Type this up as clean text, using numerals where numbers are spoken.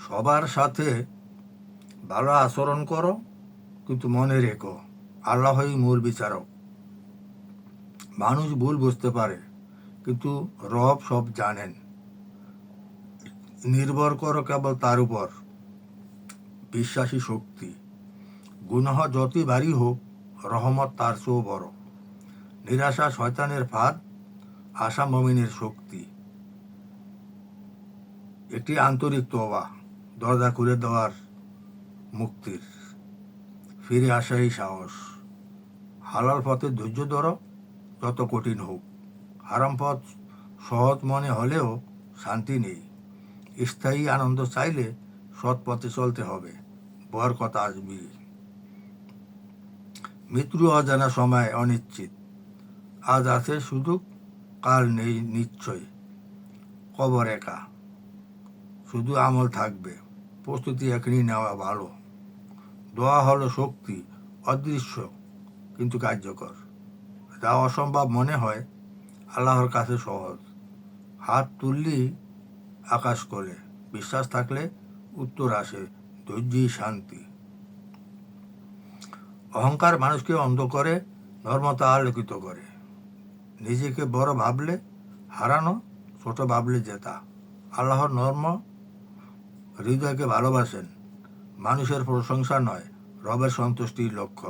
সবার সাথে ভালো আচরণ করো, কিন্তু মনে রেখো আল্লাহই মূল বিচারক। মানুষ ভুল বুঝতে পারে, কিন্তু রব সব জানেন। নির্ভর করো কেবল তার উপর। বিশ্বাসী শক্তি। গুনাহ যতই ভারী হোক, রহমত তার চেয়েও বড়। নিরাশা শয়তানের ফাঁদ, আশা মুমিনের শক্তি। একটি আন্তরিক তওবা, দরজা খুলে দেওয়ার মুক্তির। ফিরে আসাই সাহস। হালাল পথে ধৈর্য ধরো, যত কঠিন হোক। হারাম পথ সহজ মনে হলেও শান্তি নেই। স্থায়ী আনন্দ চাইলে সৎ পথে চলতে হবে, ভয়ের কথা আসবি। মৃত্যু অজানা, সময় অনিশ্চিত। আজ আছে সুযোগ, কাল নেই নিশ্চয়। কবর একা, শুধু আমল থাকবে। প্রস্তুতি এখনই নেওয়া ভালো। দোয়া হলো শক্তি, অদৃশ্য কিন্তু কার্যকর। যা অসম্ভব মনে হয়, আল্লাহর কাছে সহজ। হাত তুললেই আকাশ কোলে। বিশ্বাস থাকলে উত্তর আসে, ধৈর্যই শান্তি। অহংকার মানুষকে অন্ধ করে, নর্মতা আলোকিত করে। নিজেকে বড় ভাবলে হারানো, ছোট ভাবলে জেতা। আল্লাহর নর্ম হৃদয়কে ভালোবাসেন। মানুষের প্রশংসা নয়, রবের সন্তুষ্টির লক্ষ্য।